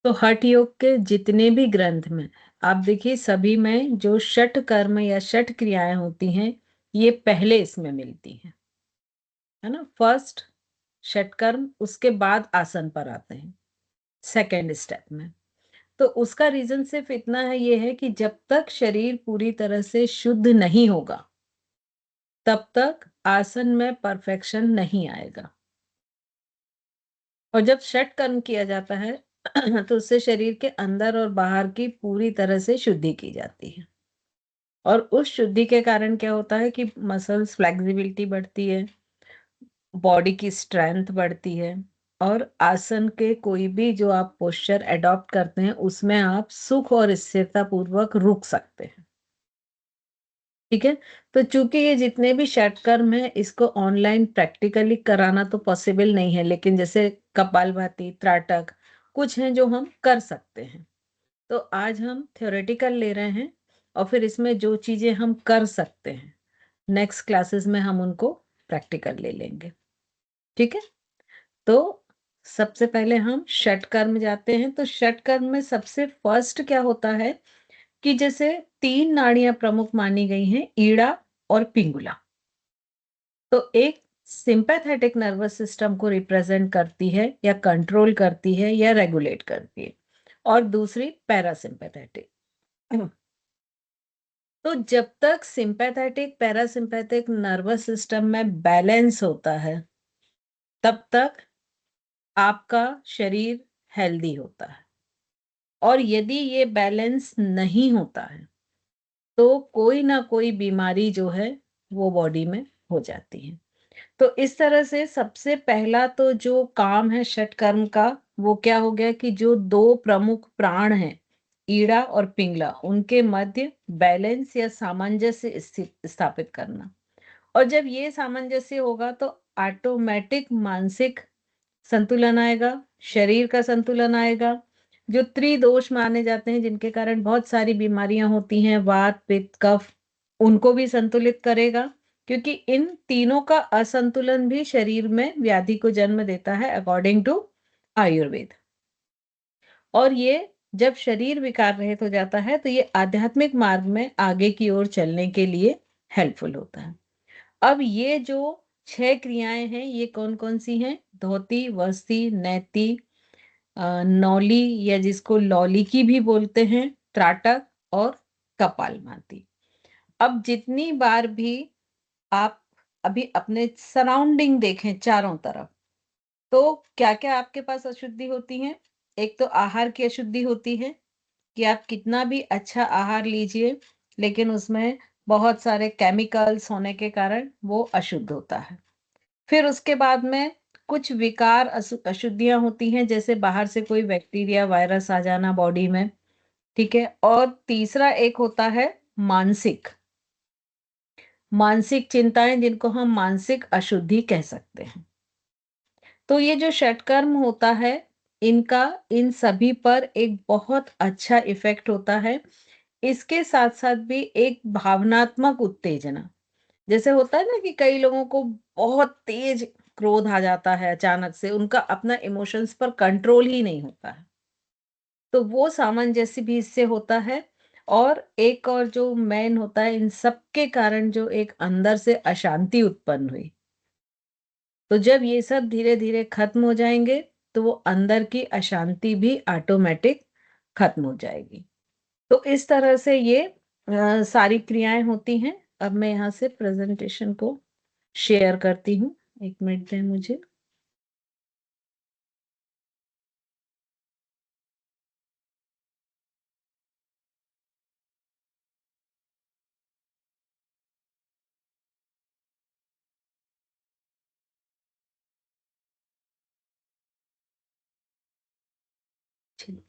तो हठ योग के जितने भी ग्रंथ में आप देखिए, सभी में जो षट कर्म या षट क्रियाएं होती हैं, ये पहले इसमें मिलती हैं, है ना। फर्स्ट षट कर्म, उसके बाद आसन पर आते हैं सेकेंड स्टेप में। तो उसका रीजन सिर्फ इतना है, ये है कि जब तक शरीर पूरी तरह से शुद्ध नहीं होगा, तब तक आसन में परफेक्शन नहीं आएगा। और जब षट कर्म किया जाता है तो उससे शरीर के अंदर और बाहर की पूरी तरह से शुद्धि की जाती है। और उस शुद्धि के कारण क्या होता है कि मसल्स फ्लेक्सिबिलिटी बढ़ती है, बॉडी की स्ट्रेंथ बढ़ती है, और आसन के कोई भी जो आप पोस्चर अडॉप्ट करते हैं उसमें आप सुख और स्थिरता पूर्वक रुक सकते हैं। ठीक है। तो चूंकि ये जितने भी षटकर्म है, इसको ऑनलाइन प्रैक्टिकली कराना तो पॉसिबल नहीं है, लेकिन जैसे कपालभाति, त्राटक, कुछ हैं जो हम कर सकते हैं। तो आज हम थ्योरेटिकल ले रहे हैं, और फिर इसमें जो चीजें हम कर सकते हैं, नेक्स्ट क्लासेस में हम उनको प्रैक्टिकल ले लेंगे। ठीक है। तो सबसे पहले हम षटकर्म जाते हैं। तो षटकर्म में सबसे फर्स्ट क्या होता है कि जैसे तीन नाड़ियां प्रमुख मानी गई हैं, ईड़ा और पिंगुला। तो एक सिंपैथेटिक नर्वस सिस्टम को रिप्रेजेंट करती है या कंट्रोल करती है या रेगुलेट करती है, और दूसरी पैरासिम्पैथेटिक। तो जब तक सिंपैथेटिक पैरासिम्पैथिक नर्वस सिस्टम में बैलेंस होता है, तब तक आपका शरीर हेल्दी होता है। और यदि ये बैलेंस नहीं होता है, तो कोई ना कोई बीमारी जो है वो बॉडी में हो जाती है। तो इस तरह से सबसे पहला तो जो काम है षटकर्म का, वो क्या हो गया कि जो दो प्रमुख प्राण हैं, ईड़ा और पिंगला, उनके मध्य बैलेंस या सामंजस्य स्थापित करना। और जब ये सामंजस्य होगा तो ऑटोमेटिक मानसिक संतुलन आएगा, शरीर का संतुलन आएगा। जो त्रिदोष माने जाते हैं, जिनके कारण बहुत सारी बीमारियां होती हैं, वात, पित्त, कफ, उनको भी संतुलित करेगा। क्योंकि इन तीनों का असंतुलन भी शरीर में व्याधि को जन्म देता है, अकॉर्डिंग टू आयुर्वेद। और ये जब शरीर विकार रहित हो जाता है, तो ये आध्यात्मिक मार्ग में आगे की ओर चलने के लिए हेल्पफुल होता है। अब ये जो 6 क्रियाएं हैं, ये कौन-कौन सी हैं? धोती, वस्ती, नैति, नौली या जिसको लौलिकी भी बोलते हैं, त्राटक और कपालभाति। अब जितनी बार भी आप अभी अपने सराउंडिंग देखें चारों तरफ, तो क्या-क्या आपके पास अशुद्धि होती है? एक तो आहार की अशुद्धि होती है कि आप कितना भी अच्छा आहार लीजिए, लेकिन उसमें बहुत सारे केमिकल्स होने के कारण वो अशुद्ध होता है। फिर उसके बाद में कुछ विकार अशुद्धियां होती हैं, जैसे बाहर से कोई बैक्टीरिया, वायरस आ जाना बॉडी में। ठीक है। और तीसरा एक होता है मानसिक मानसिक चिंताएं, जिनको हम मानसिक अशुद्धि कह सकते हैं। तो ये जो षटकर्म होता है, इनका इन सभी पर एक बहुत अच्छा इफेक्ट होता है। इसके साथ साथ भी एक भावनात्मक उत्तेजना, जैसे होता है ना कि कई लोगों को बहुत तेज क्रोध आ जाता है अचानक से, उनका अपना इमोशंस पर कंट्रोल ही नहीं होता है, तो वो सामंजस्य भी इससे होता है। और एक और जो मेन होता है, इन सब के कारण जो एक अंदर से अशांति उत्पन्न हुई, तो जब ये सब धीरे धीरे खत्म हो जाएंगे, तो वो अंदर की अशांति भी ऑटोमेटिक खत्म हो जाएगी। तो इस तरह से ये सारी क्रियाएं होती हैं। अब मैं यहाँ से प्रेजेंटेशन को शेयर करती हूँ। एक मिनट दें मुझे।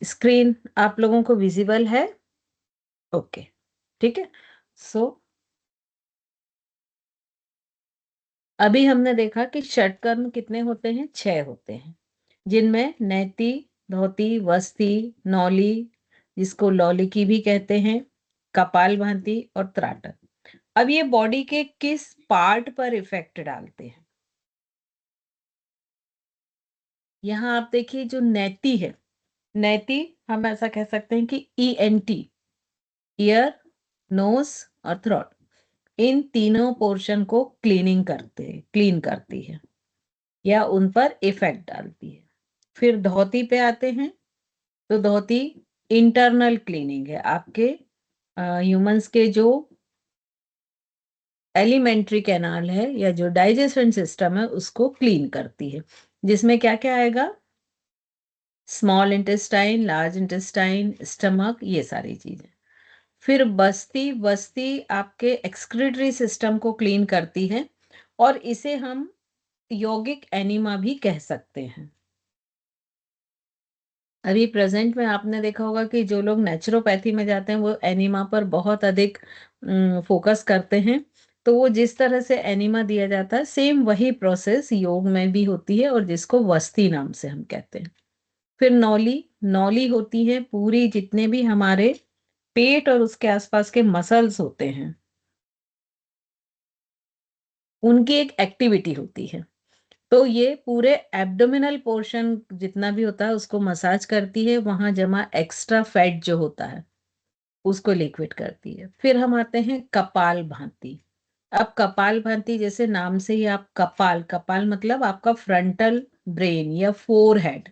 स्क्रीन आप लोगों को विजिबल है? ओके। ठीक है। सो अभी हमने देखा कि षटकर्म कितने होते हैं? 6 होते हैं, जिनमें नैति, धोती, वस्ती, नौली, जिसको लौलिकी भी कहते हैं, कपालभाति और त्राटक। अब ये बॉडी के किस पार्ट पर इफेक्ट डालते हैं? यहाँ आप देखिए, जो नैति है, नैति हम ऐसा कह सकते हैं कि ENT, ईयर, नोज और थ्रोट, इन तीनों पोर्शन को क्लीन करती है या उन पर इफेक्ट डालती है। फिर धोती पे आते हैं, तो धोती इंटरनल क्लीनिंग है, आपके ह्यूमंस के जो एलिमेंट्री कैनाल है या जो डाइजेशन सिस्टम है उसको क्लीन करती है, जिसमें क्या क्या आएगा, small intestine, large intestine, stomach, ये सारी चीजें। फिर बस्ती बस्ती आपके एक्सक्रीटरी सिस्टम को क्लीन करती है, और इसे हम यौगिक एनिमा भी कह सकते हैं। अभी प्रेजेंट में आपने देखा होगा कि जो लोग नेचुरोपैथी में जाते हैं वो एनिमा पर बहुत अधिक फोकस करते हैं। तो वो जिस तरह से एनिमा दिया जाता है, सेम वही प्रोसेस योग में भी होती है, और जिसको वस्ती नाम से हम कहते हैं। फिर नौली, नौली होती है पूरी जितने भी हमारे पेट और उसके आसपास के मसल्स होते हैं, उनकी एक एक्टिविटी होती है। तो ये पूरे एब्डोमिनल पोर्शन जितना भी होता है उसको मसाज करती है, वहां जमा एक्स्ट्रा फैट जो होता है उसको लिक्विड करती है। फिर हम आते हैं कपाल भाती। अब कपाल भाती जैसे नाम से ही आप कपाल, कपाल मतलब आपका फ्रंटल ब्रेन या फोर हेड,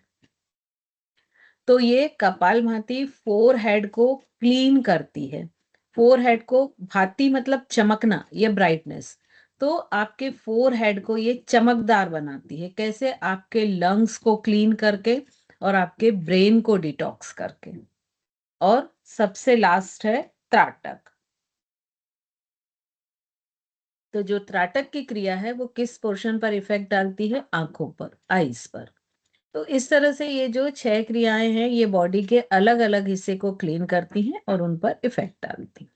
तो ये कपाल भाती फोर हेड को क्लीन करती है। फोर हेड को, भाती मतलब चमकना या ब्राइटनेस, तो आपके फोर हेड को ये चमकदार बनाती है। कैसे? आपके लंग्स को क्लीन करके और आपके ब्रेन को डिटॉक्स करके। और सबसे लास्ट है त्राटक। तो जो त्राटक की क्रिया है वो किस पोर्शन पर इफेक्ट डालती है? आंखों पर, आईज पर। तो इस तरह से ये जो 6 क्रियाएं हैं ये बॉडी के अलग अलग हिस्से को क्लीन करती हैं और उन पर इफेक्ट डालती हैं।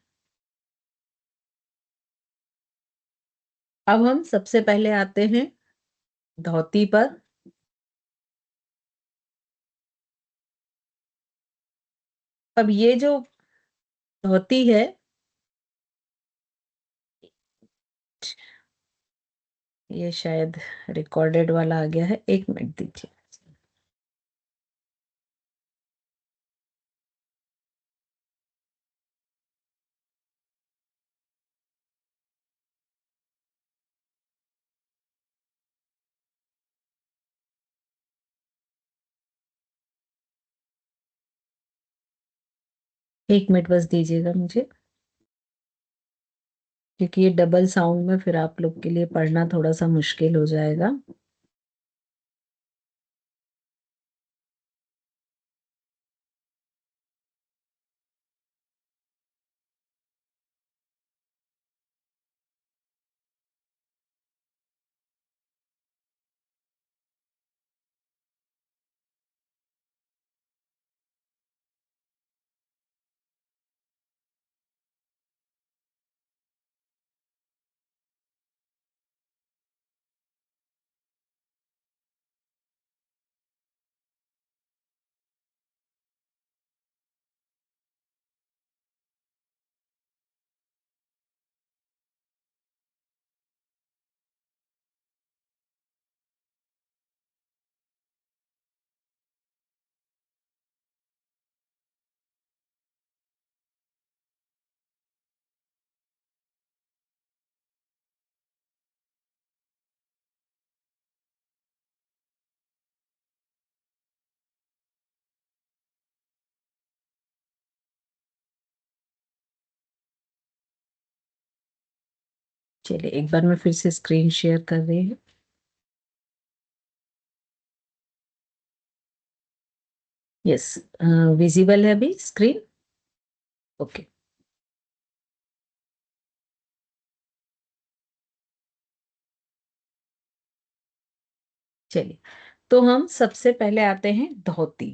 अब हम सबसे पहले आते हैं धोती पर। अब ये जो धोती है, ये शायद रिकॉर्डेड वाला आ गया है, 1 मिनट दीजिए। एक मिनट बस दीजिएगा मुझे, क्योंकि ये डबल साउंड में फिर आप लोग के लिए पढ़ना थोड़ा सा मुश्किल हो जाएगा। चलिए एक बार मैं फिर से स्क्रीन शेयर कर रही हूँ। यस, विजिबल है अभी स्क्रीन? ओके, चलिए। तो हम सबसे पहले आते हैं धोती।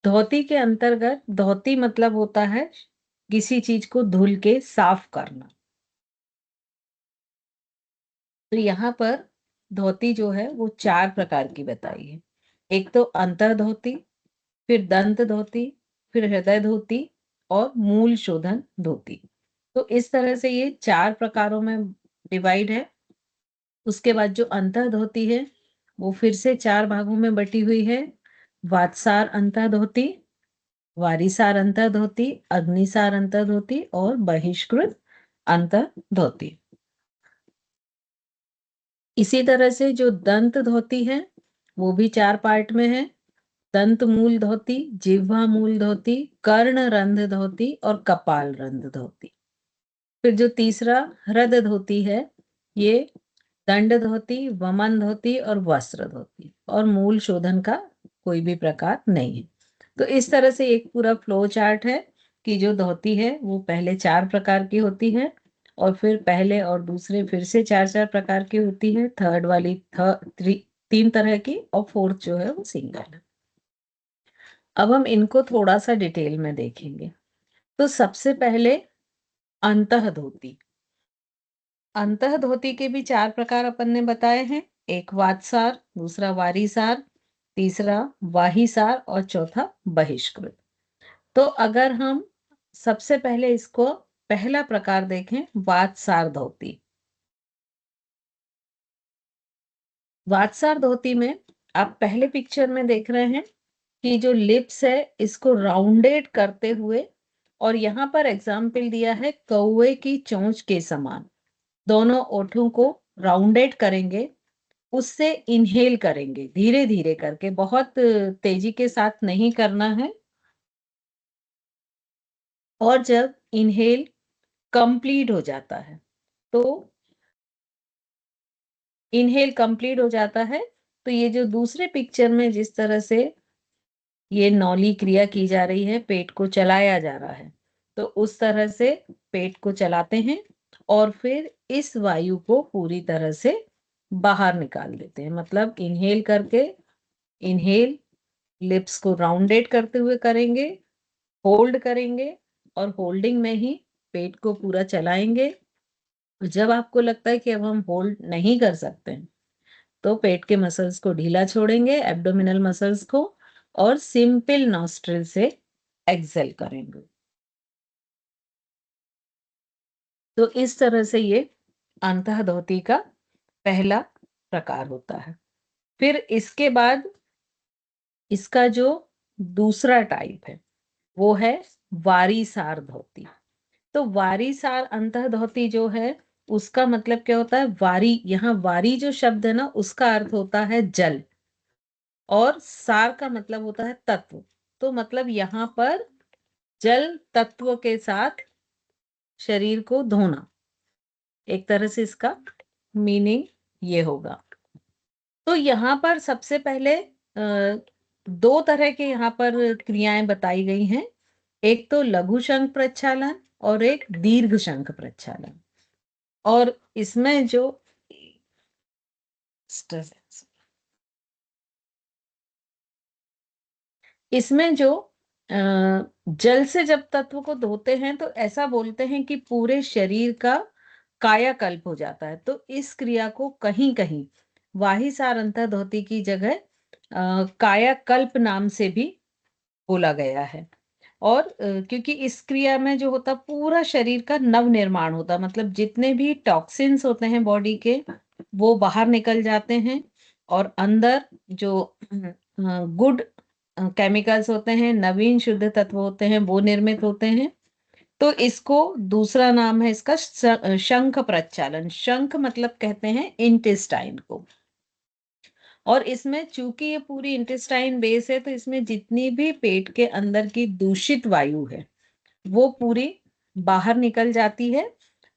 धोती के अंतर्गत, धोती मतलब होता है किसी चीज को धुल के साफ करना। तो यहाँ पर धोती जो है वो 4 प्रकार की बताई है। एक तो अंतर धोती, फिर दंत धोती, फिर हृदय धोती और मूल शोधन धोती। तो इस तरह से ये 4 प्रकारों में डिवाइड है। उसके बाद जो अंतर धोती है वो फिर से 4 भागों में बटी हुई है। वातसार अंतर्धोती, वारीसार अंतर्धोती, अग्निसार अंतर्धोती और बहिष्कृत अंतर्धोती। इसी तरह से जो दंत धोती है वो भी 4 पार्ट में है। दंत मूल धोती, जिह्वा मूल धोती, कर्ण रंध्र धोती और कपाल रंध्र धोती। फिर जो तीसरा हृद धोती है, ये दंड धोती, वमन धोती और वस्त्र धोती, और मूल शोधन का कोई भी प्रकार नहीं है। तो इस तरह से एक पूरा फ्लो चार्ट है कि जो धोती है वो पहले 4 प्रकार की होती है, और फिर पहले और दूसरे फिर से 4-4 प्रकार की होती है, थर्ड वाली 3 तरह की, और फोर्थ जो है वो सिंगल है। अब हम इनको थोड़ा सा डिटेल में देखेंगे। तो सबसे पहले अंतः धोती। अंतः धोती के भी 4 प्रकार अपन ने बताए हैं। एक वातसार, दूसरा वारीसार, तीसरा वाहीसार और चौथा बहिष्कृत। तो अगर हम सबसे पहले इसको पहला प्रकार देखें, वातसार धोती। वातसार धोती में आप पहले पिक्चर में देख रहे हैं कि जो लिप्स है इसको राउंडेड करते हुए, और यहाँ पर एग्जाम्पल दिया है कौवे की चोंच के समान, दोनों ओठों को राउंडेड करेंगे, उससे इनहेल करेंगे धीरे धीरे करके, बहुत तेजी के साथ नहीं करना है। और जब इनहेल कंप्लीट हो जाता है, तो इनहेल कंप्लीट हो जाता है, तो ये जो दूसरे पिक्चर में जिस तरह से ये नौली क्रिया की जा रही है, पेट को चलाया जा रहा है, तो उस तरह से पेट को चलाते हैं और फिर इस वायु को पूरी तरह से बाहर निकाल देते हैं। मतलब इनहेल करके, इनहेल लिप्स को राउंडेड करते हुए करेंगे, होल्ड करेंगे, और होल्डिंग में ही पेट को पूरा चलाएंगे। जब आपको लगता है कि अब हम होल्ड नहीं कर सकते हैं, तो पेट के मसल्स को ढीला छोड़ेंगे, एब्डोमिनल मसल्स को, और सिंपल नॉस्ट्रिल से एक्सेल करेंगे। तो इस तरह से ये अंतः धोती का पहला प्रकार होता है। फिर इसके बाद इसका जो दूसरा टाइप है वो है वारीसार धोती। तो वारीसार अंतः धोती जो है, उसका मतलब क्या होता है, वारी, यहाँ वारी जो शब्द है ना, उसका अर्थ होता है जल, और सार का मतलब होता है तत्व। तो मतलब यहाँ पर जल तत्व के साथ शरीर को धोना, एक तरह से इसका मीनिंग ये होगा। तो यहाँ पर सबसे पहले 2 तरह के यहाँ पर क्रियाएं बताई गई हैं। एक तो लघु शंख प्रक्षालन और एक दीर्घ शंख प्रक्षालन। और इसमें जो इसमें जो जल से जब तत्व को धोते हैं, तो ऐसा बोलते हैं कि पूरे शरीर का कायाकल्प हो जाता है। तो इस क्रिया को कहीं कहीं वाहीसार अंतः धोती की जगह कायाकल्प नाम से भी बोला गया है। और क्योंकि इस क्रिया में जो होता, पूरा शरीर का नव निर्माण होता, मतलब जितने भी टॉक्सिन्स होते हैं बॉडी के, वो बाहर निकल जाते हैं, और अंदर जो गुड केमिकल्स होते हैं, नवीन शुद्ध तत्व होते हैं, वो निर्मित होते हैं। तो इसको दूसरा नाम है इसका शंख प्रक्षालन। शंख मतलब कहते हैं इंटेस्टाइन को। और इसमें चूंकि ये पूरी इंटेस्टाइन बेस है, तो इसमें जितनी भी पेट के अंदर की दूषित वायु है वो पूरी बाहर निकल जाती है,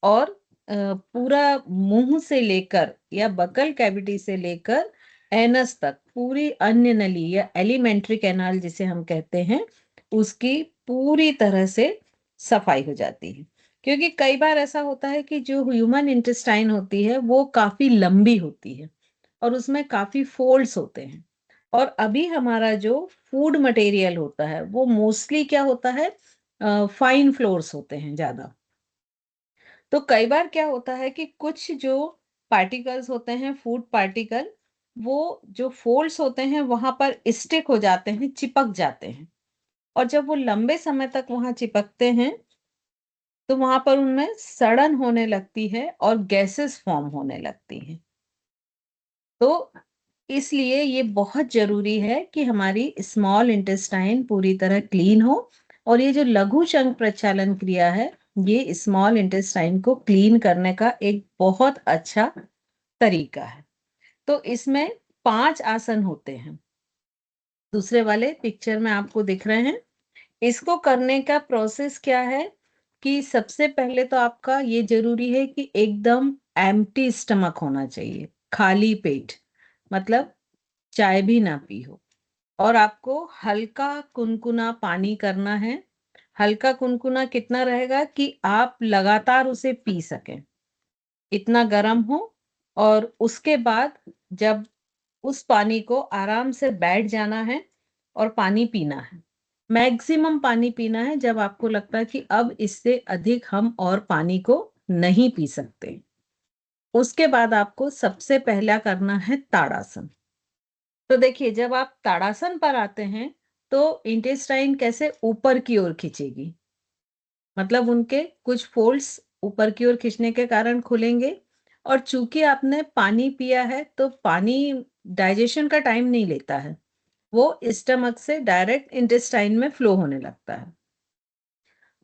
और पूरा मुंह से लेकर या बकल कैविटी से लेकर एनस तक पूरी अन्य नली या एलिमेंट्री कैनाल जिसे हम कहते हैं, उसकी पूरी तरह से सफाई हो जाती है। क्योंकि कई बार ऐसा होता है कि जो ह्यूमन इंटेस्टाइन होती है वो काफी लंबी होती है, और उसमें काफी फोल्ड्स होते हैं। और अभी हमारा जो फूड मटेरियल होता है वो मोस्टली क्या होता है, फाइन फ्लोर्स होते हैं ज्यादा। तो कई बार क्या होता है कि कुछ जो पार्टिकल्स होते हैं, फूड पार्टिकल, वो जो फोल्ड्स होते हैं वहां पर स्टिक हो जाते हैं, चिपक जाते हैं। और जब वो लंबे समय तक वहां चिपकते हैं, तो वहां पर उनमें सड़न होने लगती है और गैसेस फॉर्म होने लगती हैं। तो इसलिए ये बहुत ज़रूरी है कि हमारी स्मॉल इंटेस्टाइन पूरी तरह क्लीन हो, और ये जो लघु शंख प्रक्षालन क्रिया है, ये स्मॉल इंटेस्टाइन को क्लीन करने का एक बहुत अच्छा तरीका है। तो इसमें 5 आसन होते हैं। दूसरे वाले पिक्चर में आपको दिख रहे हैं। इसको करने का प्रोसेस क्या है कि सबसे पहले तो आपका ये ज़रूरी है कि एकदम एम्प्टी स्टमक होना चाहिए, खाली पेट। मतलब चाय भी ना पी हो, और आपको हल्का कुनकुना पानी करना है। हल्का कुनकुना कितना रहेगा कि आप लगातार उसे पी सकें, इतना गर्म हो। और उसके बाद जब उस पानी को आराम से बैठ जाना है और पानी पीना है। मैक्सिमम पानी पीना है जब आपको लगता है कि अब इससे अधिक हम और पानी को नहीं पी सकते। उसके बाद आपको सबसे पहला करना है ताड़ासन। तो देखिए, जब आप ताड़ासन पर आते हैं तो इंटेस्टाइन कैसे ऊपर की ओर खींचेगी, मतलब उनके कुछ फोल्ड्स ऊपर की ओर खींचने के कारण खुलेंगे। और चूंकि आपने पानी पिया है तो पानी डाइजेशन का टाइम नहीं लेता है, वो स्टमक से डायरेक्ट इंटेस्टाइन में फ्लो होने लगता है।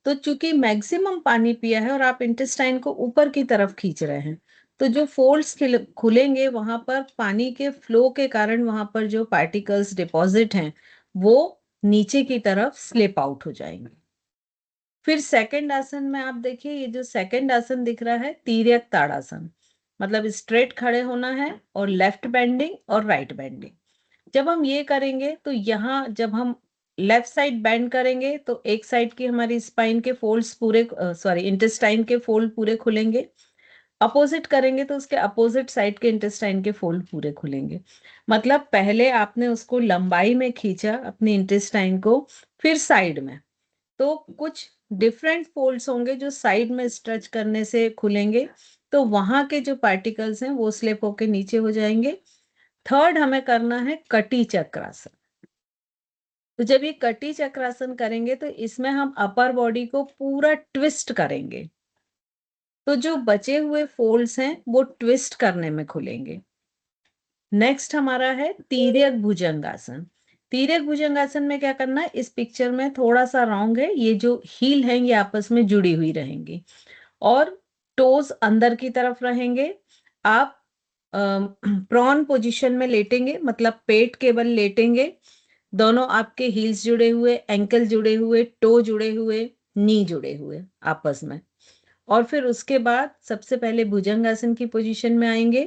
तो चूंकि मैक्सिमम पानी पिया है और आप इंटेस्टाइन को ऊपर की तरफ खींच रहे हैं, तो जो फोल्ड्स खुलेंगे वहां पर पानी के फ्लो के कारण वहां पर जो पार्टिकल्स डिपॉजिट हैं वो नीचे की तरफ स्लिप आउट हो जाएंगे। फिर सेकंड आसन में आप देखिए, ये जो सेकंड आसन दिख रहा है तिर्यक ताड़ासन, मतलब स्ट्रेट खड़े होना है और लेफ्ट बेंडिंग और राइट बेंडिंग। जब हम ये करेंगे तो यहाँ जब हम लेफ्ट साइड बेंड करेंगे तो एक साइड की हमारी स्पाइन के फोल्ड्स पूरे, सॉरी इंटेस्टाइन के फोल्ड पूरे खुलेंगे। अपोजिट करेंगे तो उसके अपोजिट साइड के इंटेस्टाइन के फोल्ड पूरे खुलेंगे। मतलब पहले आपने उसको लंबाई में खींचा अपने इंटेस्टाइन को, फिर साइड में, तो कुछ डिफरेंट फोल्ड्स होंगे जो साइड में स्ट्रेच करने से खुलेंगे। तो वहां के जो पार्टिकल्स हैं वो स्लिप होके नीचे हो जाएंगे। थर्ड हमें करना है कटी चक्रासन। तो जब ये कटी चक्रासन करेंगे तो इसमें हम अपर बॉडी को पूरा ट्विस्ट करेंगे, तो जो बचे हुए फोल्ड्स हैं वो ट्विस्ट करने में खुलेंगे। नेक्स्ट हमारा है तिर्यक भुजंगासन। तिर्यक भुजंगासन में क्या करना है, इस पिक्चर में थोड़ा सा रॉन्ग है, ये जो हील हैं ये आपस में जुड़ी हुई रहेंगी और टोज अंदर की तरफ रहेंगे। आप प्रॉन पोजीशन में लेटेंगे, मतलब पेट के बल लेटेंगे। दोनों आपके हील्स जुड़े हुए, एंकल जुड़े हुए, टो जुड़े हुए, नी जुड़े हुए आपस में। और फिर उसके बाद सबसे पहले भुजंगासन की पोजीशन में आएंगे।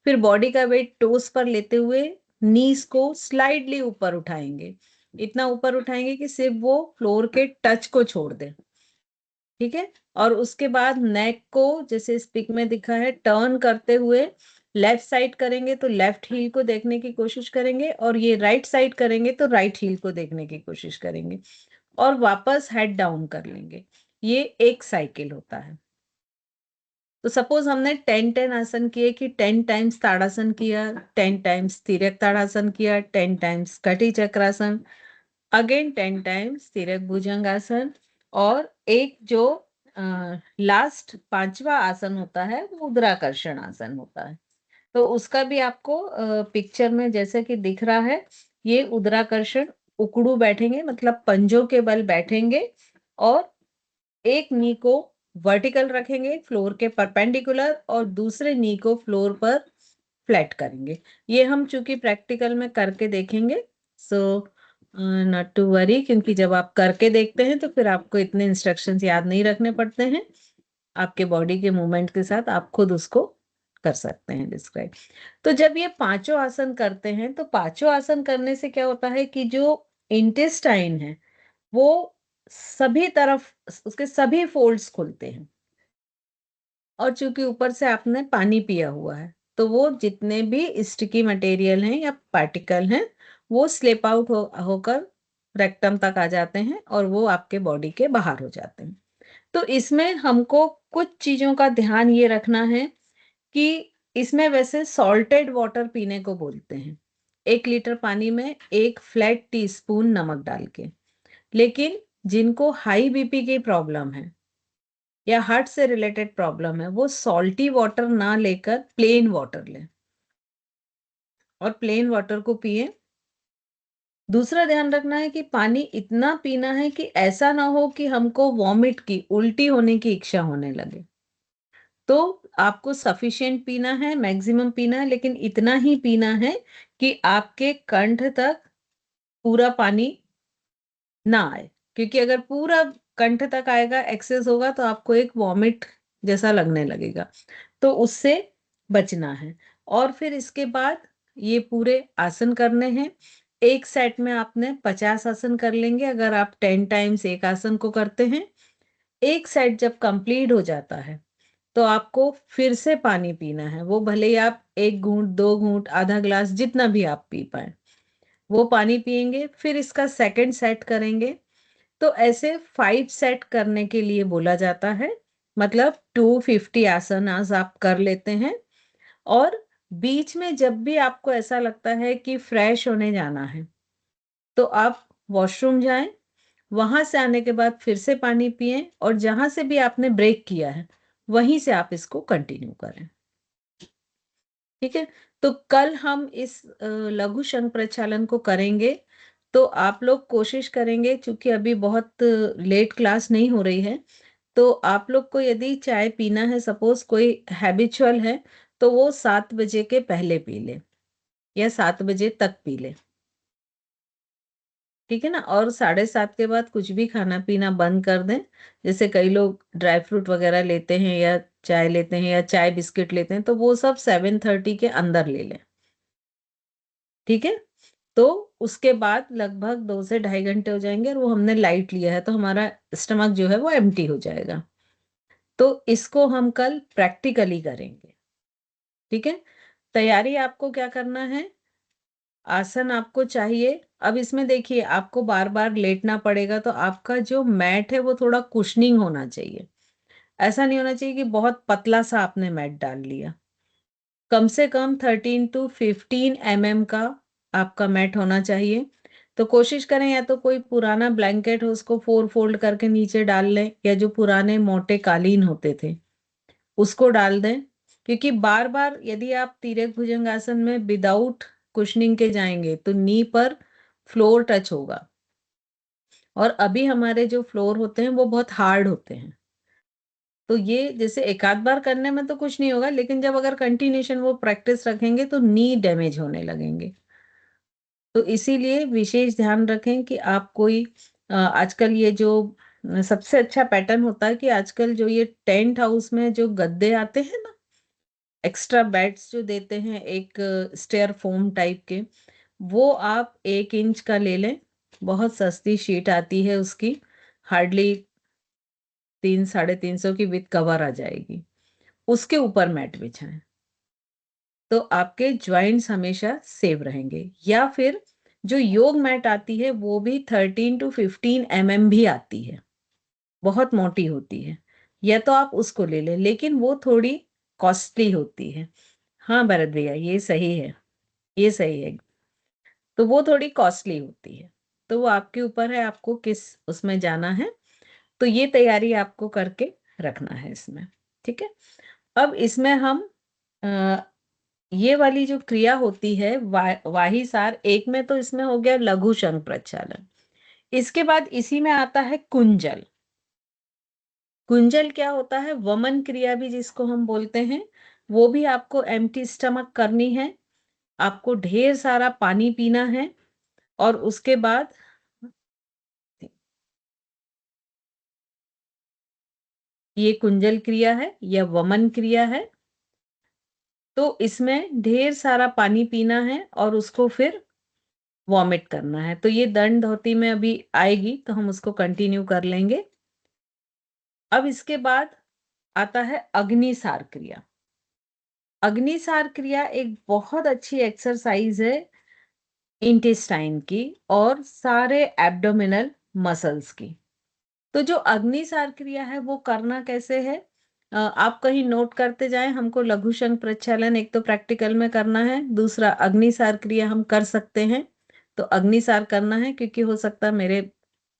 फिर बॉडी का वेट टोस पर लेते हुए नीज को स्लाइडली ऊपर उठाएंगे, इतना ऊपर उठाएंगे कि सिर्फ वो फ्लोर के टच को छोड़ दे। ठीक है। और उसके बाद नेक को जैसे इस पिक में दिखा है टर्न करते हुए लेफ्ट साइड करेंगे तो लेफ्ट हील को देखने की कोशिश करेंगे, और ये राइट साइड करेंगे तो राइट हील को देखने की कोशिश करेंगे, और वापस हेड डाउन कर लेंगे। ये एक साइकिल होता है। तो सपोज हमने 10-10 आसन किए कि 10 टाइम्स ताड़ासन किया, 10 टाइम्स तिर्यक ताड़ासन किया, 10 टाइम्स कटी चक्रासन, अगेन 10 टाइम्स तिर्यक भुजंगासन, और एक जो लास्ट पांचवा आसन होता है वो उदराकर्षण आसन होता है। तो उसका भी आपको पिक्चर में जैसे कि दिख रहा है, ये उदराकर्षण उकड़ू बैठेंगे, मतलब पंजों के बल बैठेंगे, और एक नी को वर्टिकल रखेंगे फ्लोर के परपेंडिकुलर, और दूसरे नी को फ्लोर पर फ्लैट करेंगे। ये हम चूंकि प्रैक्टिकल में करके देखेंगे, सो नॉट टू वरी, क्योंकि जब आप करके देखते हैं तो फिर आपको इतने इंस्ट्रक्शंस याद नहीं रखने पड़ते हैं। आपके बॉडी के मूवमेंट के साथ आप खुद उसको कर सकते हैं डिस्क्राइब। तो जब ये पांचों आसन करते हैं तो पांचों आसन करने से क्या होता है कि जो इंटेस्टाइन है वो सभी तरफ उसके सभी फोल्ड्स खुलते हैं, और चूंकि ऊपर से आपने पानी पिया हुआ है तो वो जितने भी स्टिकी मटेरियल हैं या पार्टिकल हैं वो स्लिप आउट होकर रेक्टम तक आ जाते हैं और वो आपके बॉडी के बाहर हो जाते हैं। तो इसमें हमको कुछ चीजों का ध्यान ये रखना है कि इसमें वैसे सॉल्टेड वाटर पीने को बोलते हैं, 1 लीटर पानी में 1 फ्लैट टीस्पून नमक डाल के। लेकिन जिनको हाई बीपी की प्रॉब्लम है या हार्ट से रिलेटेड प्रॉब्लम है वो सॉल्टी वाटर ना लेकर प्लेन वाटर लें। और प्लेन वाटर को पिए। दूसरा ध्यान रखना है कि पानी इतना पीना है कि ऐसा ना हो कि हमको वॉमिट की, उल्टी होने की इच्छा होने लगे। तो आपको सफिशिएंट पीना है, मैक्सिमम पीना है, लेकिन इतना ही पीना है कि आपके कंठ तक पूरा पानी ना आए। क्योंकि अगर पूरा कंठ तक आएगा, एक्सेस होगा, तो आपको एक वॉमिट जैसा लगने लगेगा। तो उससे बचना है। और फिर इसके बाद ये पूरे आसन करने हैं। एक सेट में आपने 50 आसन कर लेंगे अगर आप 10 टाइम्स एक आसन को करते हैं। एक सेट जब कंप्लीट हो जाता है, तो आपको फिर से पानी पीना है। वो भले ही आप 1 घूंट, 2 घूंट, आधा ग्लास, जितना भी आप पी पाएँ, वो पानी पिएँगे। फिर इसका सेकंड सेट करेंगे। तो ऐसे 5 सेट करने के लिए बोला जाता है। मतलब 250 आसनास आप कर लेते हैं। और बीच में जब भी आपको ऐसा लगता है कि फ्रेश होने जाना है, तो आप वॉशरूम जाएँ, वहाँ से आने के बाद फिर से पानी पिएँ और जहाँ से भी आपने ब्रेक किया है, वहीं से आप इसको कंटिन्यू करें। ठीक है? तो कल हम इस लघु शंख प्रचालन को करेंगे। तो आप लोग कोशिश करेंगे, चूँकि अभी बहुत लेट क्लास नहीं हो रही है, तो आप लोग को यदि चाय पीना है, सपोज़ कोई हैबिचुअल है, तो वो 7 बजे के पहले पी ले या 7 बजे तक पी ले। ठीक है ना? और 7:30 के बाद कुछ भी खाना-पीना बंद कर दें। जैसे कई लोग ड्राई फ्रूट वगैरह लेते हैं या चाय लेते हैं या चाय बिस्किट लेते हैं, तो वो सब 7:30 के अंदर ले लें। ठीक है? तो उसके बाद लगभग 2 से ढाई घंटे हो जाएँगे और वो हमने लाइट लिया है, तो हमारा स्टमक जो है वो एम्प्टी हो जाएगा। तो इसको हम कल प्रैक्टिकली करेंगे। ठीक है? तैयारी आपको क्या करना है? आसन आपको चाहिए। अब इसमें देखिए, आपको बार-बार लेटना पड़ेगा, तो आपका जो मैट है वो थोड़ा कुशनिंग होना चाहिए। ऐसा नहीं होना चाहिए कि बहुत पतला-सा आपने मैट डाल लिया। कम से कम 13 टू 15 एमएम का आपका मैट होना चाहिए। तो कोशिश करें, या तो कोई पुराना ब्लैंकेट हो, उसको 4 फ़ोल्ड करके नीचे डाल लें, या जो पुराने मोटे कालीन होते थे, उसको डाल दें। क्योंकि बार-बार यदि आप तिर्यक भुजंगासन में विदाउट कुशनिंग के जाएँगे, तो नी पर फ्लोर टच होगा। और अभी हमारे जो फ्लोर होते हैं, वो बहुत हार्ड होते हैं। तो ये जैसे एक आध बार करने में तो कुछ नहीं होगा, लेकिन जब अगर कंटिन्यूएशन वो प्रैक्टिस रखेंगे, तो नी डैमेज होने लगेंगे। तो इसीलिए विशेष ध्यान रखें कि आप कोई आजकल ये जो सबसे अच्छा पैटर्न होता है कि आजकल जो ये टेंट हाउस में जो गद्दे आते हैं ना, एक्स्ट्रा बेड्स जो देते हैं, एक स्टेयर फोम टाइप के, वो आप 1 इंच का ले लें। बहुत सस्ती शीट आती है उसकी, हार्डली 3 साढ़े 300 की विथ कवर आ जाएगी। उसके ऊपर मैट बिछाएँ, तो आपके जॉइंट्स हमेशा सेफ रहेंगे। या फिर जो योग मैट आती है, वो भी 13 टू 15 एमएम भी आती है, बहुत मोटी होती है। या तो आप उसको ले लें, लेकिन वो थोड़ी कॉस्टली होती है। हाँ, भरत भैया, ये सही है, ये सही है। तो वो थोड़ी कॉस्टली होती है। तो वो आपके ऊपर है, आपको किस उसमें जाना है। तो ये तैयारी आपको करके रखना है इसमें, ठीक है? अब इसमें हम अ, ये वाली जो क्रिया होती है, वाही सार, एक में तो इसमें हो गया लघु शंख प्रक्षालन। इसके बाद इसी में आता है कुंजल। कुंजल क्या होता है? वमन क्रिया भी जिसको हम बोलते हैं, वो भी आपको एम्प्टी स्टमक करनी है। आपको ढेर सारा पानी पीना है और उसके बाद ये कुंजल क्रिया है या वमन क्रिया है। तो इसमें ढेर सारा पानी पीना है और उसको फिर वॉमिट करना है। तो ये दंड धोती में अभी आएगी, तो हम उसको कंटिन्यू कर लेंगे। अब इसके बाद आता है अग्निसार क्रिया। अग्निसार क्रिया एक बहुत अच्छी एक्सरसाइज है इंटेस्टाइन की और सारे एब्डोमिनल मसल्स की। तो जो अग्निसार क्रिया है, वो करना कैसे है? आप कहीं नोट करते जाएं। हमको लघु शंख प्रक्षालन एक तो प्रैक्टिकल में करना है, दूसरा अग्निसार क्रिया हम कर सकते हैं। तो अग्निसार करना है, क्योंकि हो सकता है मेरे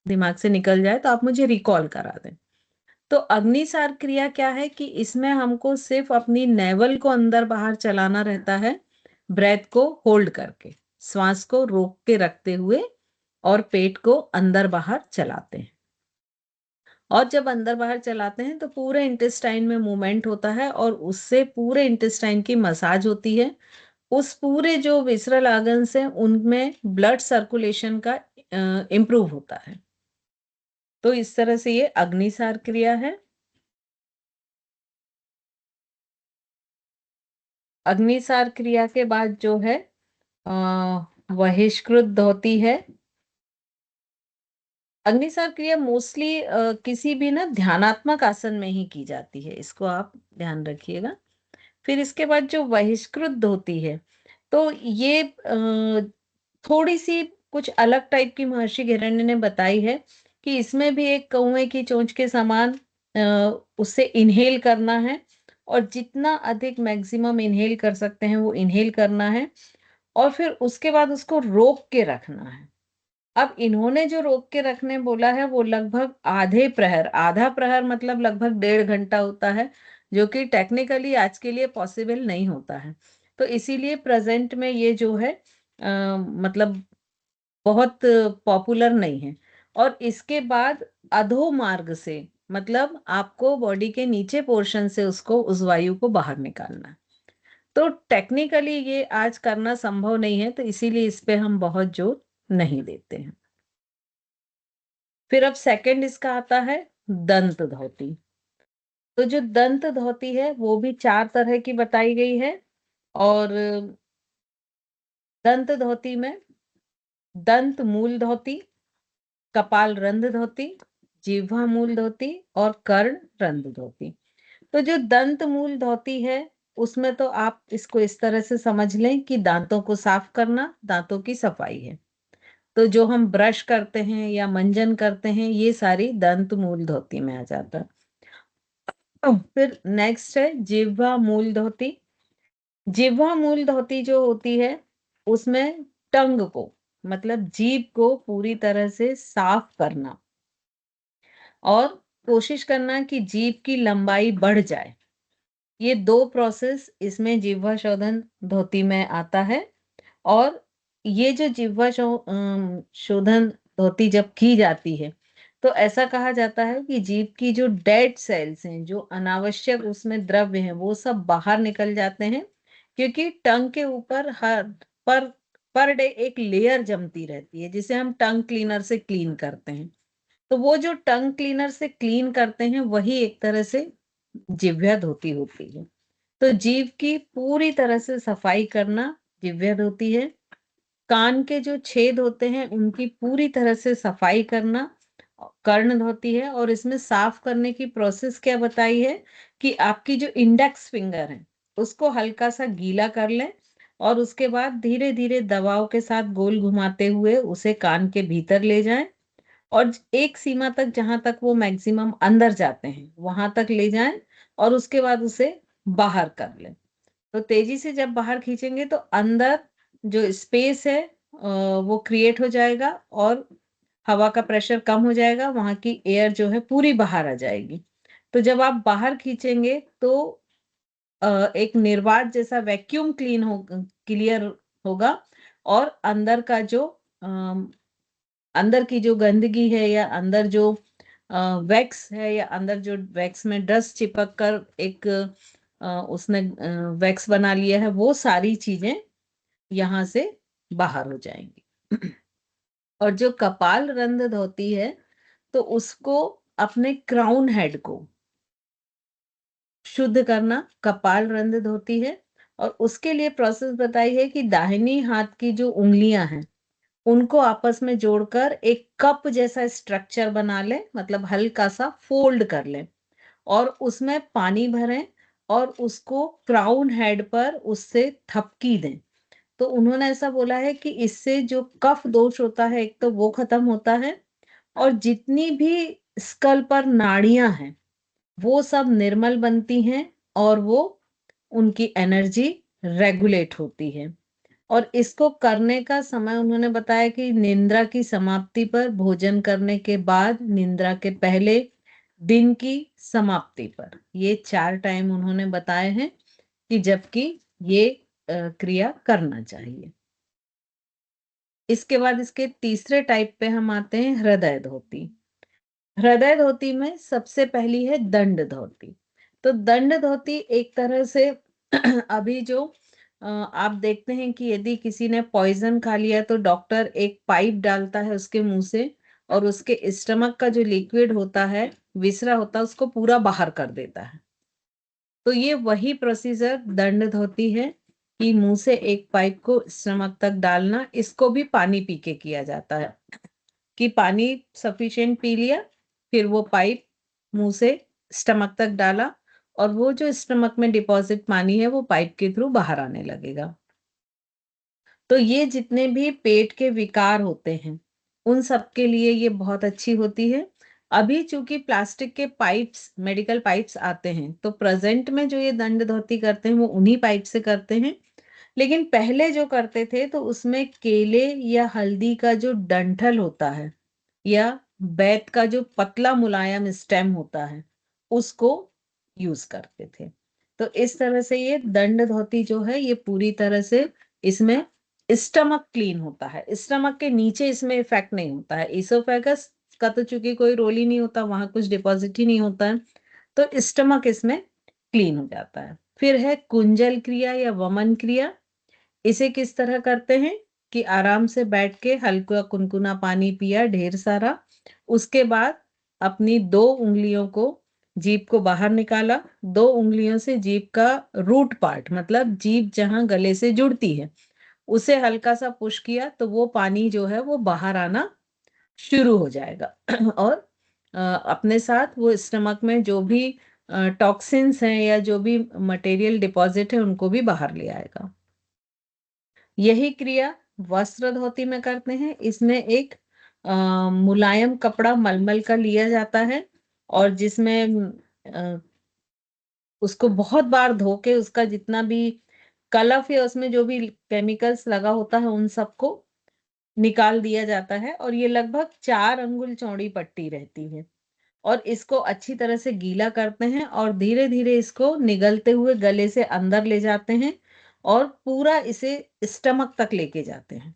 दिमाग से निकल जाए, तो आप मुझे रिकॉल करा दें। तो अग्निसार क्रिया क्या है कि इसमें हमको सिर्फ अपनी नेवल को अंदर बाहर चलाना रहता है, ब्रेथ को होल्ड करके, श्वास को रोक के रखते हुए और पेट को अंदर बाहर चलाते हैं। और जब अंदर बाहर चलाते हैं तो पूरे इंटेस्टाइन में मूवमेंट होता है और उससे पूरे इंटेस्टाइन की मसाज होती है। उस पूरे जो विसरल ऑर्गन्स हैं उनमें ब्लड सर्कुलेशन का इम्प्रूव होता है। तो इस तरह से ये अग्निसार क्रिया है। अग्निसार क्रिया के बाद जो है बहिष्कृत होती है। अग्निसार क्रिया मोस्टली किसी भी ना ध्यानात्मक आसन में ही की जाती है, इसको आप ध्यान रखिएगा। फिर इसके बाद जो बहिष्कृत होती है, तो ये थोड़ी सी कुछ अलग टाइप की महर्षि हिरण्य ने बताई है कि इसमें भी एक कौवे की चोंच के समान उससे इनहेल करना है और जितना अधिक मैक्सिमम इनहेल कर सकते हैं वो इनहेल करना है और फिर उसके बाद उसको रोक के रखना है। अब इन्होंने जो रोक के रखने बोला है वो लगभग आधे प्रहर, आधा प्रहर मतलब लगभग 1.5 घंटा होता है, जो कि टेक्निकली आज के लिए पॉसिबल नहीं होता है। तो इसीलिए प्रेजेंट में ये जो है मतलब बहुत पॉपुलर नहीं है। और इसके बाद अधोमार्ग से मतलब आपको बॉडी के नीचे पोर्शन से उसको उस वायु को बाहर निकालना है। तो टेक्निकली ये आज करना संभव नहीं है, तो इसीलिए इस पे हम बहुत जोर नहीं देते हैं। फिर अब सेकंड इसका आता है दंत धौती। तो जो दंत धौती है वो भी 4 तरह की बताई गई है और दंत धौती में दंत मूल धौती, कपाल रंध्र धोती, जिह्वा मूल धोती और कर्ण रंध्र धोती। तो जो दंत मूल धोती है उसमें तो आप इसको इस तरह से समझ लें कि दांतों को साफ करना, दांतों की सफाई है। तो जो हम ब्रश करते हैं या मंजन करते हैं ये सारी दंत मूल धोती में आ जाता है। फिर नेक्स्ट है जिह्वा मूल धोती। जिह्वा मूल धोती जो होती है उसमें टंग को मतलब जीभ को पूरी तरह से साफ करना और कोशिश करना कि जीभ की लंबाई बढ़ जाए। ये 2 प्रोसेस इसमें जिह्वा शोधन धोती में आता है। और ये जो शोधन धोती जब की जाती है तो ऐसा कहा जाता है कि जीभ की जो डेड सेल्स हैं, जो अनावश्यक उसमें द्रव्य हैं, वो सब बाहर निकल जाते हैं क्योंकि टंग के ऊपर हर पर पर डे एक लेयर जमती रहती है जिसे हम टंग क्लीनर से क्लीन करते हैं। तो वो जो टंग क्लीनर से क्लीन करते हैं वही एक तरह से जिह्वा धोती होती है। तो जीभ की पूरी तरह से सफाई करना जिह्वा धोती है। कान के जो छेद होते हैं उनकी पूरी तरह से सफाई करना कर्ण होती है। और इसमें साफ करने की प्रोसेस क्या बताई है कि आपकी जो इंडेक्स फिंगर है उसको हल्का सा गीला कर लें और उसके बाद धीरे धीरे दबाव के साथ गोल घुमाते हुए उसे कान के भीतर ले जाएं और एक सीमा तक जहां तक वो मैक्सिमम अंदर जाते हैं वहां तक ले जाएं और उसके बाद उसे बाहर कर लें। तो तेजी से जब बाहर खींचेंगे तो अंदर जो स्पेस है वो क्रिएट हो जाएगा और हवा का प्रेशर कम हो जाएगा, वहां की एयर जो है पूरी बाहर आ जाएगी। तो जब आप बाहर खींचेंगे तो एक निर्वात जैसा वैक्यूम क्लियर होगा और अंदर का जो अंदर की जो गंदगी है या अंदर जो वैक्स है या अंदर जो वैक्स में डस्ट चिपक कर एक उसने वैक्स बना लिया है वो सारी चीजें यहाँ से बाहर हो जाएंगी। और जो कपाल रंध्र होती है तो उसको अपने क्राउन हेड को शुद्ध करना कपाल रंध्र होती है। और उसके लिए प्रोसेस बताई है कि दाहिनी हाथ की जो उंगलियां हैं उनको आपस में जोड़कर एक कप जैसा स्ट्रक्चर बना लें, मतलब हल्का सा फोल्ड कर लें और उसमें पानी भरें और उसको क्राउन हेड पर उससे थपकी दें। तो उन्होंने ऐसा बोला है कि इससे जो कफ दोष होता है एक तो वो खत्म होता है और जितनी भी स्कल पर नाड़ियां हैं वो सब निर्मल बनती हैं और वो उनकी एनर्जी रेगुलेट होती है। और इसको करने का समय उन्होंने बताया कि निद्रा की समाप्ति पर, भोजन करने के बाद, निद्रा के पहले, दिन की समाप्ति पर, ये 4 टाइम उन्होंने बताए हैं कि जबकि ये क्रिया करना चाहिए। इसके बाद इसके तीसरे टाइप पे हम आते हैं हृदय धोती। हृदय धोती में सबसे पहली है दंड धोती। तो दंड धोती एक तरह से अभी जो आप देखते हैं कि यदि किसी ने पॉइजन खा लिया तो डॉक्टर एक पाइप डालता है उसके मुंह से और उसके स्टमक का जो लिक्विड होता है, विसरा होता है, उसको पूरा बाहर कर देता है। तो ये वही प्रोसीजर दंड धोती है कि मुंह से एक पाइप को स्टमक तक डालना। इसको भी पानी पी के किया जाता है कि पानी सफिशिएंट पी लिया, फिर वो पाइप मुंह से स्टमक तक डाला और वो जो स्टमक में डिपॉजिट पानी है वो पाइप के थ्रू बाहर आने लगेगा। तो ये जितने भी पेट के विकार होते हैं, उन सब के लिए ये बहुत अच्छी होती है। अभी चूंकि प्लास्टिक के पाइप्स, मेडिकल पाइप्स आते हैं, तो प्रेजेंट में जो ये दंड धोती करते हैं वो उन्हीं पाइप से करते हैं। लेकिन पहले जो करते थे तो उसमें केले या हल्दी का जो डंठल होता है या बेत का जो पतला मुलायम स्टेम होता है, उसको यूज करते थे। तो इस तरह से ये दंड धोती जो है ये पूरी तरह से इसमें स्टमक क्लीन होता है। स्टमक के नीचे इसमें इफेक्ट नहीं होता है। इसोफेगस का तो चूंकि कोई रोल ही नहीं होता, वहां कुछ डिपॉजिट ही नहीं होता है, तो स्टमक इसमें क्लीन हो जाता है। फिर है कुंजल क्रिया या वमन क्रिया। इसे किस तरह करते हैं कि आराम से बैठ के हल्का कुनकुना पानी पिया ढेर सारा, उसके बाद अपनी 2 उंगलियों को, जीभ को बाहर निकाला, 2 उंगलियों से जीभ का रूट पार्ट मतलब जीभ जहां गले से जुड़ती है उसे हल्का सा पुश किया तो वो पानी जो है वो बाहर आना शुरू हो जाएगा और अपने साथ वो स्टमक में जो भी टॉक्सिन्स हैं या जो भी मटेरियल डिपॉजिट है उनको भी बाहर ले आएगा। यही क्रिया वस्त्र धोती में करते हैं। इसमें एक मुलायम कपड़ा मलमल का लिया जाता है और जिसमें अ, उसको बहुत बार धो के उसका जितना भी कलफ या उसमें जो भी केमिकल्स लगा होता है उन सबको निकाल दिया जाता है और ये लगभग 4 अंगुल चौड़ी पट्टी रहती है और इसको अच्छी तरह से गीला करते हैं और धीरे-धीरे इसको निगलते हुए गले से अंदर ले जाते हैं और पूरा इसे स्टमक तक लेके जाते हैं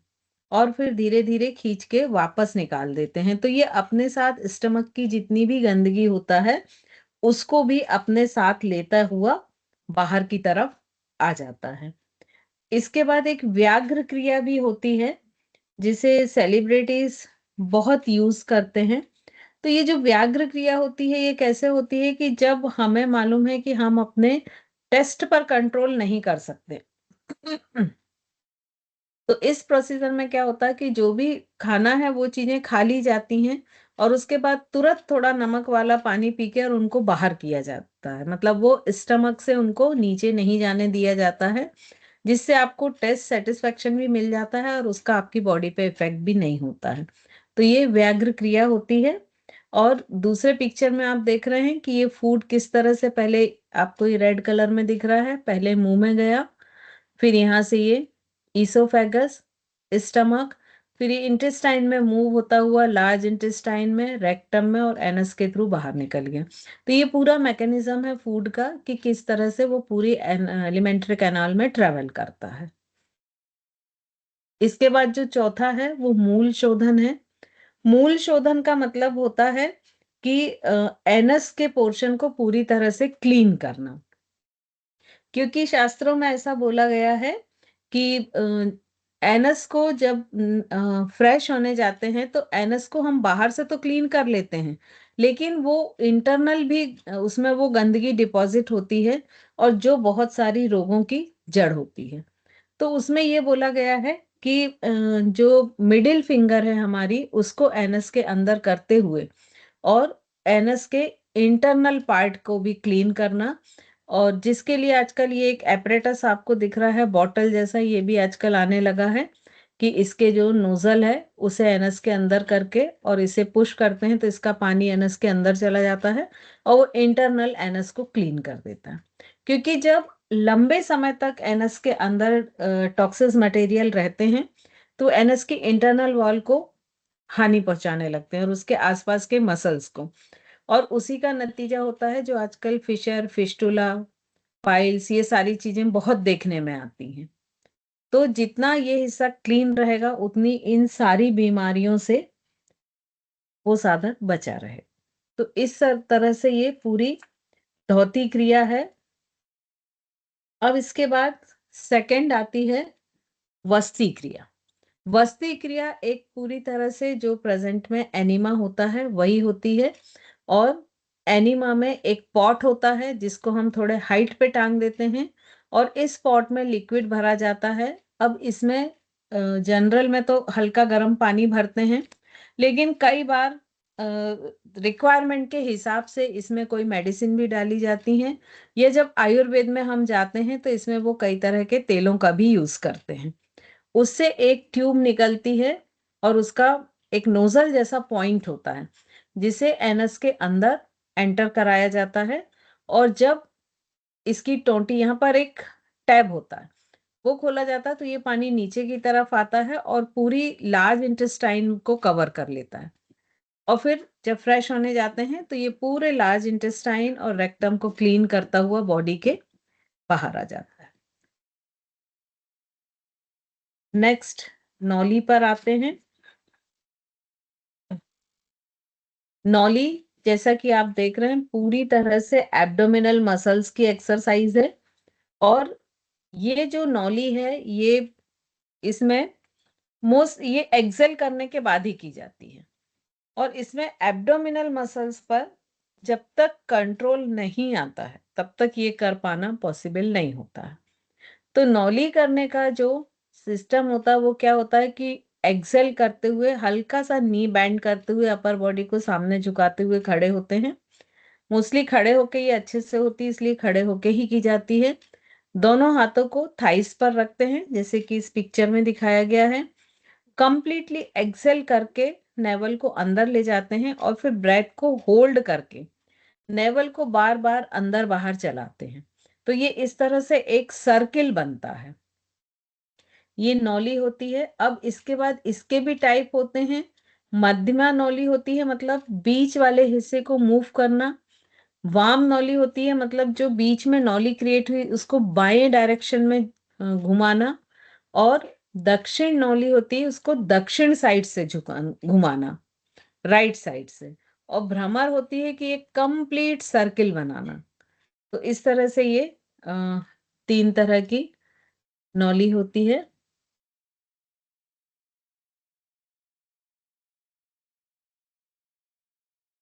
और फिर धीरे-धीरे खींच के वापस निकाल देते हैं। तो ये अपने साथ स्टमक की जितनी भी गंदगी होता है, उसको भी अपने साथ लेता हुआ बाहर की तरफ आ जाता है। इसके बाद एक व्याघ्र क्रिया भी होती है, जिसे सेलिब्रिटीज़ बहुत यूज़ करते हैं। तो ये जो व्याघ्र क्रिया होती है, ये कैसे होती है कि जब हमें मालूम है कि हम अपने टेस्ट पर कंट्रोल नहीं कर सकते। तो इस प्रोसीजर में क्या होता है कि जो भी खाना है वो चीज़ें खा ली जाती हैं और उसके बाद तुरंत थोड़ा नमक वाला पानी पी के और उनको बाहर किया जाता है। मतलब वो स्टमक से उनको नीचे नहीं जाने दिया जाता है, जिससे आपको टेस्ट सैटिस्फैक्शन भी मिल जाता है और उसका आपकी बॉडी पे इफ़ेक्ट भी नहीं होता है। तो ये व्याघ्र क्रिया होती है और दूसरे पिक्चर में आप देख रहे हैं कि ये फूड किस तरह से पहले आपको ये रेड कलर में दिख रहा है, पहले मुँह में गया, फिर यहाँ से ये ईसोफेगस, स्टमक, फिर ये इंटेस्टाइन में मूव होता हुआ लार्ज इंटेस्टाइन में, रेक्टम में और एनस के थ्रू बाहर निकल गया। तो ये पूरा मैकेनिज्म है फूड का कि किस तरह से वो पूरी एलिमेंट्री कैनाल में ट्रेवल करता है। इसके बाद जो चौथा है वो मूल शोधन है। मूल शोधन का मतलब होता है कि एनस के पोर्शन को पूरी तरह से क्लीन करना। क्योंकि शास्त्रों में ऐसा बोला गया है कि एनस को जब फ्रेश होने जाते हैं तो एनस को हम बाहर से तो क्लीन कर लेते हैं, लेकिन वो इंटरनल भी उसमें वो गंदगी डिपॉजिट होती है और जो बहुत सारी रोगों की जड़ होती है। तो उसमें ये बोला गया है कि जो मिडिल फिंगर है हमारी उसको एनस के अंदर करते हुए और एनस के इंटरनल पार्ट को भी क्लीन करना और जिसके लिए आजकल ये एक एपरेटस आपको दिख रहा है बॉटल जैसा, ये भी आजकल आने लगा है कि इसके जो नोजल है उसे एनस के अंदर करके और इसे पुश करते हैं तो इसका पानी एनस के अंदर चला जाता है और वो इंटरनल एनस को क्लीन कर देता है। क्योंकि जब लंबे समय तक एनस के अंदर टॉक्सिस मटेरियल रहते हैं तो एनस की इंटरनल वॉल को हानि पहुंचाने लगते हैं और उसके आसपास के मसल्स को, और उसी का नतीजा होता है जो आजकल फिशर, फिस्टुला, पाइल्स, ये सारी चीजें बहुत देखने में आती हैं। तो जितना ये हिस्सा क्लीन रहेगा उतनी इन सारी बीमारियों से वो साधक बचा रहे। तो इस तरह से ये पूरी धौती क्रिया है। अब इसके बाद सेकंड आती है वस्ती क्रिया। वस्ती क्रिया एक पूरी तरह से जो प्रेजेंट में एनीमा होता है वही होती है। और एनीमा में एक पॉट होता है जिसको हम थोड़े हाइट पे टांग देते हैं और इस पॉट में लिक्विड भरा जाता है। अब इसमें जनरल में तो हल्का गर्म पानी भरते हैं, लेकिन कई बार रिक्वायरमेंट के हिसाब से इसमें कोई मेडिसिन भी डाली जाती हैं। ये जब आयुर्वेद में हम जाते हैं तो इसमें वो कई तरह के तेलों का भी यूज करते हैं। उससे एक ट्यूब निकलती है और उसका एक नोजल जैसा पॉइंट होता है जिसे एनस के अंदर एंटर कराया जाता है। और जब इसकी टोंटी, यहाँ पर एक टैब होता है, वो खोला जाता है तो ये पानी नीचे की तरफ आता है और पूरी लार्ज इंटेस्टाइन को कवर कर लेता है। और फिर जब फ्रेश होने जाते हैं तो ये पूरे लार्ज इंटेस्टाइन और रेक्टम को क्लीन करता हुआ बॉडी के बाहर आ जाता है। नेक्स्ट नौली पर आते हैं। नौली, जैसा कि आप देख रहे हैं, पूरी तरह से एब्डोमिनल मसल्स की एक्सरसाइज है। और ये जो नौली है ये इसमें मोस्ट ये एक्सेल करने के बाद ही की जाती है। और इसमें एब्डोमिनल मसल्स पर जब तक कंट्रोल नहीं आता है तब तक ये कर पाना पॉसिबल नहीं होता है। तो नौली करने का जो सिस्टम होता है वो क्या होता है कि एक्सेल करते हुए हल्का सा नी बैंड करते हुए अपर बॉडी को सामने झुकाते हुए खड़े होते हैं। मोस्टली खड़े होके ये अच्छे से होती है इसलिए खड़े होके ही की जाती है। दोनों हाथों को थाइस पर रखते हैं जैसे कि इस पिक्चर में दिखाया गया है। कंप्लीटली एक्सेल करके नेवल को अंदर ले जाते हैं और फिर ब्रेथ को होल्ड करके नेवल को बार बार अंदर बाहर चलाते हैं। तो ये इस तरह से एक सर्किल बनता है। ये नौली होती है। अब इसके बाद इसके भी टाइप होते हैं। मध्यमा नौली होती है, मतलब बीच वाले हिस्से को मूव करना। वाम नौली होती है, मतलब जो बीच में नौली क्रिएट हुई उसको बाएं डायरेक्शन में घुमाना। और दक्षिण नौली होती है, उसको दक्षिण साइड से झुका घुमाना, राइट साइड से। और भ्रमर होती है कि एक कंप्लीट सर्किल बनाना। तो इस तरह से ये अ, 3 तरह की नौली होती है।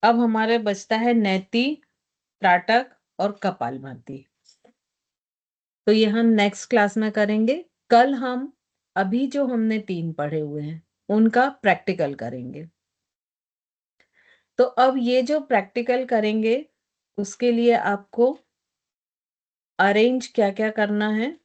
अब हमारे बचता है नैति, त्राटक और कपालभाति। तो ये हम नेक्स्ट क्लास में करेंगे। कल हम अभी जो हमने 3 पढ़े हुए हैं उनका प्रैक्टिकल करेंगे। तो अब ये जो प्रैक्टिकल करेंगे उसके लिए आपको अरेंज क्या क्या करना है